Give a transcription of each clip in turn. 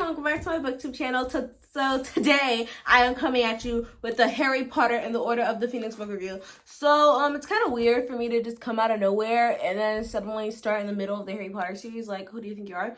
welcome back to my booktube channel. So today I am coming at you with the Harry Potter and the Order of the Phoenix book review. So it's kind of weird for me to just come out of nowhere and then suddenly start in the middle of the Harry Potter series. Like, who do you think you are?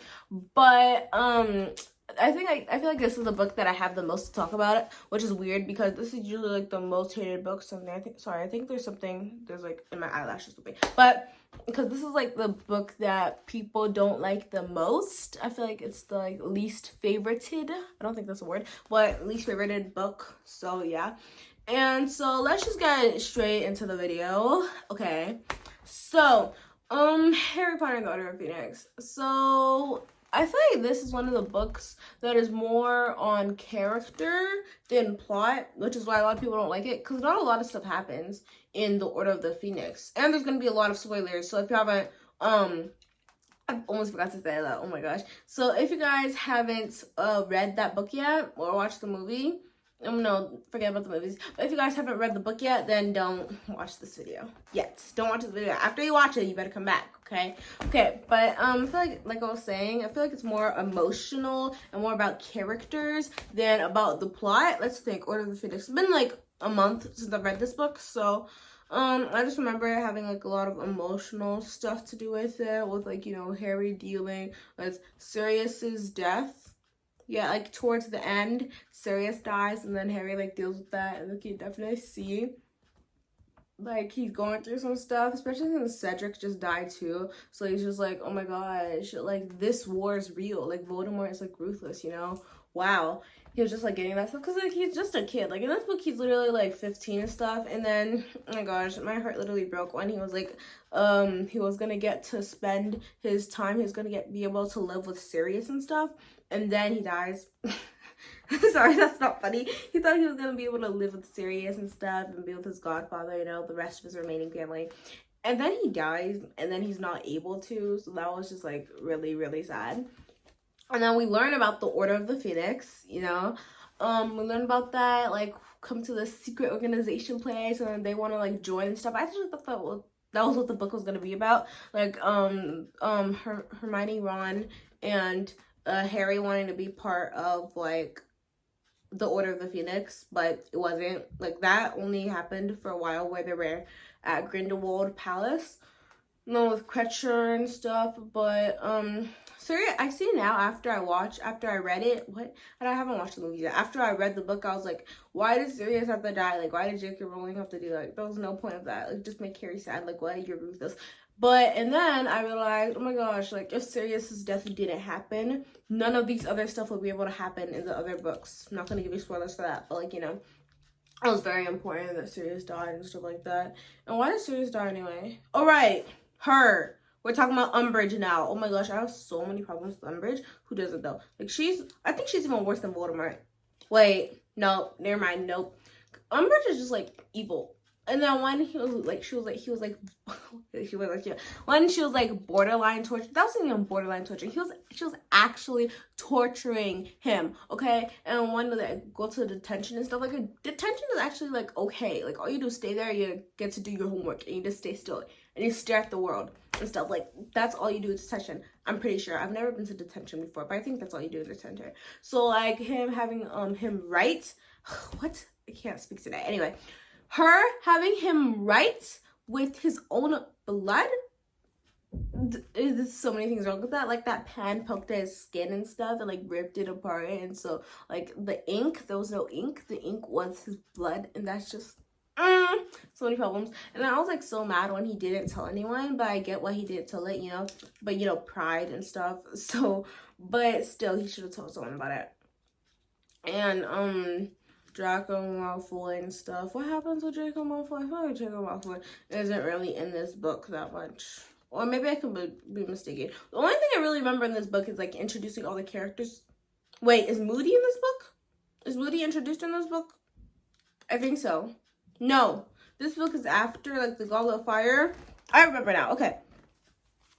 But I feel like this is the book that I have the most to talk about, which is weird because this is usually like the most hated book. Something I think there's like in my eyelash or something, but because this is like the book that people don't like the most. I feel like it's the like least favorited. I don't think that's a word, but least favorited book. So yeah, and so let's just get straight into the video. Okay, so Harry Potter and the Order of Phoenix. So I feel like this is one of the books that is more on character than plot, which is why a lot of people don't like it, because not a lot of stuff happens in the Order of the Phoenix. And there's going to be a lot of spoilers, so if you haven't, I almost forgot to say that, oh my gosh. So if you guys haven't read that book yet, or watched the movie, no, forget about the movies. But if you guys haven't read the book yet, then don't watch this video yet. Don't watch this video. After you watch it, you better come back, okay? Okay, but I feel like I was saying, I feel like it's more emotional and more about characters than about the plot. Let's think. Order of the Phoenix. It's been like a month since I've read this book, so I just remember having like a lot of emotional stuff to do with it, with like, you know, Harry dealing with Sirius's death. Yeah, like towards the end, Sirius dies, and then Harry like deals with that, and like you definitely see like he's going through some stuff, especially since Cedric just died too. So he's just like, oh my gosh, like this war is real. Like Voldemort is like ruthless, you know? Wow. He was just like getting that stuff because like he's just a kid. Like in this book, he's literally like 15 and stuff. And then, oh my gosh, my heart literally broke when he was like, he was gonna get to spend his time. He was gonna be able to live with Sirius and stuff. And then he dies. Sorry, that's not funny. He thought he was gonna be able to live with Sirius and stuff and be with his godfather, you know, the rest of his remaining family. And then he dies, and then he's not able to. So that was just like really, really sad. And then we learn about the Order of the Phoenix, you know. We learn about that, like come to the secret organization place, and then they want to like join and stuff. I actually thought that was what the book was gonna be about. Like Hermione, Ron, and Harry wanting to be part of like the Order of the Phoenix, but it wasn't. Like that only happened for a while where they were at Grindelwald Palace, you know, with Kreacher and stuff. But sorry, I see now after I read it, and I haven't watched the movie yet. After I read the book, I was like, why did Sirius have to die? Like, why did J.K. Rowling have to do that? Like, there was no point of that. Like, just make Harry sad. Like, what? You're ruthless. But, and then I realized, oh my gosh, like, if Sirius's death didn't happen, none of these other stuff would be able to happen in the other books. I'm not going to give you spoilers for that, but, like, you know, it was very important that Sirius died and stuff like that. And why did Sirius die anyway? Oh, right, her. We're talking about Umbridge now. Oh my gosh, I have so many problems with Umbridge. Who doesn't, though? Like, I think she's even worse than Voldemort. Wait, no, never mind, nope. Umbridge is just, like, evil. And then when when she was like borderline torture, that wasn't even borderline torture. She was actually torturing him, okay? And when they go to detention and stuff, like detention is actually like okay. Like all you do is stay there, you get to do your homework, and you just stay still and you stare at the world and stuff. Like that's all you do is detention. I'm pretty sure. I've never been to detention before, but I think that's all you do is detention. So like him having him write what? I can't speak today. Anyway. Her having him write with his own blood, there's so many things wrong with that. Like that pen poked at his skin and stuff and like ripped it apart. And so like the ink, there was no ink. The ink was his blood, and that's just so many problems. And I was like so mad when he didn't tell anyone, but I get why he didn't tell it, you know. But you know, pride and stuff. So, but still, he should have told someone about it. And Draco Malfoy and stuff. What happens with Draco Malfoy? I feel like Draco Malfoy isn't really in this book that much. Or maybe I could be mistaken. The only thing I really remember in this book is like introducing all the characters. Wait, is Moody in this book? Is Moody introduced in this book? I think so. No. This book is after like the Goblet of Fire. I remember now. Okay.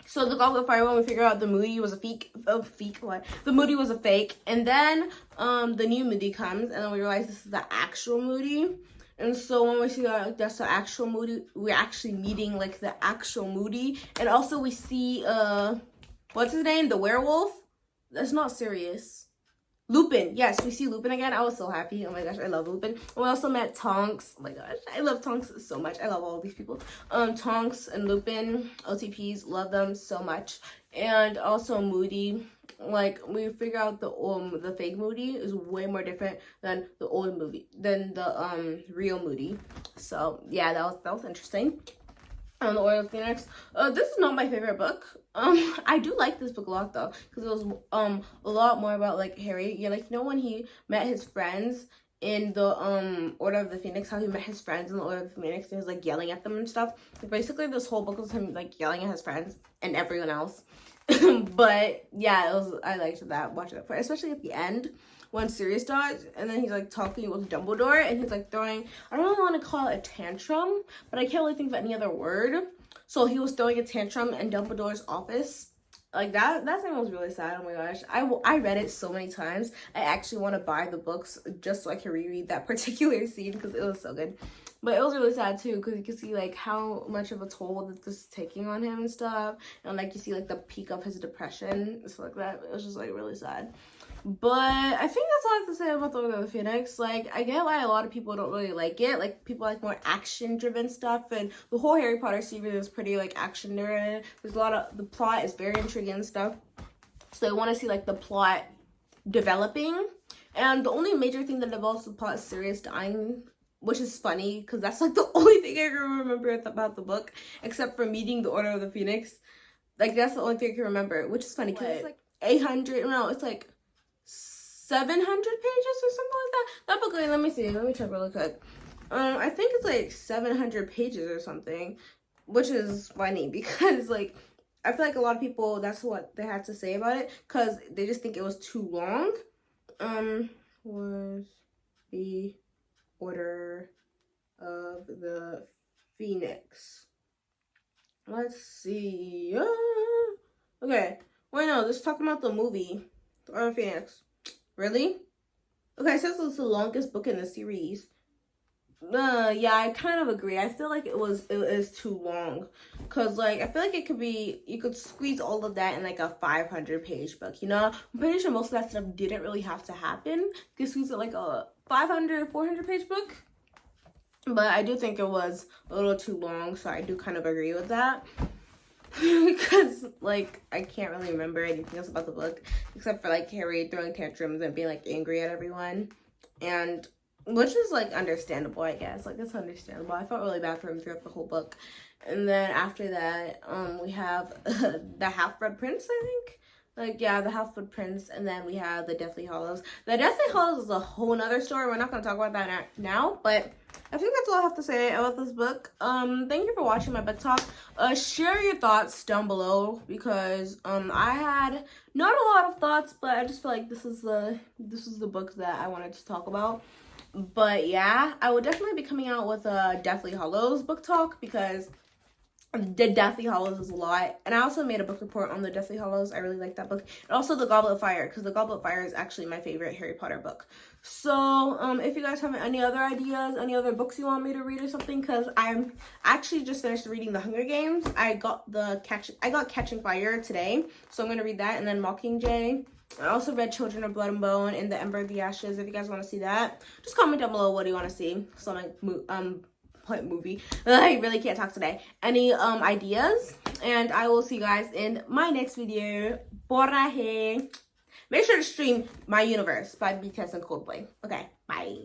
So the Goblet of Fire, when we figure out the Moody was a fake, the Moody was a fake, and then the new Moody comes, and then we realize this is the actual Moody, and so when we see that that's the actual Moody, we're actually meeting like the actual Moody, and also we see what's his name, the werewolf. That's not Sirius. Lupin. Yes, we see Lupin again. I was so happy. Oh my gosh, I love Lupin. We also met Tonks. Oh my gosh, I love Tonks so much. I love all of these people. Tonks and Lupin, OTPs, love them so much. And also Moody. Like, we figure out the fake Moody is way more different than the old Moody, than the real Moody. So yeah, that was interesting. On the Order of the Phoenix. This is not my favorite book. I do like this book a lot though, because it was a lot more about like Harry. Yeah, like, you know, when he met his friends in the Order of the Phoenix, how he met his friends in the Order of the Phoenix and he was like yelling at them and stuff. Like, basically this whole book was him like yelling at his friends and everyone else. But yeah, I liked that, watching that part, especially at the end when Sirius dies, and then he's like talking with Dumbledore, and he's like throwing, I don't really want to call it a tantrum, but I can't really think of any other word. So he was throwing a tantrum in Dumbledore's office. Like, that thing was really sad. Oh my gosh, I read it so many times. I actually want to buy the books just so I can reread that particular scene because it was so good. But it was really sad too, because you can see like how much of a toll that this is taking on him and stuff, and like you see like the peak of his depression and stuff like that. It was just like really sad. But I think that's all I have to say about the Order of the Phoenix. Like, I get why a lot of people don't really like it. Like, people like more action-driven stuff, and the whole Harry Potter series is pretty, like, action-driven. There's a lot of, the plot is very intriguing and stuff. So I want to see, like, the plot developing. And the only major thing that develops the plot is Sirius dying, which is funny, because that's, like, the only thing I can remember about the book, except for meeting the Order of the Phoenix. Like, that's the only thing I can remember, which is funny, because it's, like, 800, no, it's, like, 700 pages or something like that. That book, let me see. Let me check really quick. I think it's like 700 pages or something, which is funny because like I feel like a lot of people, that's what they had to say about it, because they just think it was too long. Was the Order of the Phoenix? Let's see. Okay. Wait, no, let's talk about the movie, The Order of the Phoenix. Really? Okay, it says it's the longest book in the series. Yeah, I kind of agree. I feel like it is too long, because like I feel like you could squeeze all of that in like a 500-page book, you know? I'm pretty sure most of that stuff didn't really have to happen. You could squeeze it like a 500, 400-page book. But I do think it was a little too long, so I do kind of agree with that. Because like I can't really remember anything else about the book except for like Harry throwing tantrums and being like angry at everyone, and which is like understandable, I guess. Like, it's understandable. I felt really bad for him throughout the whole book. And then after that, we have the Half-Blood Prince, I think. Like, yeah, the Half-Blood Prince, and then we have the Deathly Hallows. The Deathly Hallows is a whole nother story. We're not going to talk about that now, but I think that's all I have to say about this book. Thank you for watching my book talk. Share your thoughts down below, because I had not a lot of thoughts, but I just feel like this is the book that I wanted to talk about. But yeah, I will definitely be coming out with a Deathly Hallows book talk, because the Deathly Hallows is a lot. And I also made a book report on the Deathly Hallows. I really like that book. And also the Goblet of Fire, because the Goblet of Fire is actually my favorite Harry Potter book. So if you guys have any other ideas, any other books you want me to read or something, because I'm actually just finished reading The Hunger Games. I got Catching Fire today, so I'm going to read that. And then Mockingjay. I also read Children of Blood and Bone and The Ember of the Ashes. If you guys want to see that, just comment down below what do you want to see. So movie. I really can't talk today. Any ideas? And I will see you guys in my next video. Bora. Make sure to stream My Universe by BTS and Coldplay. Okay, bye.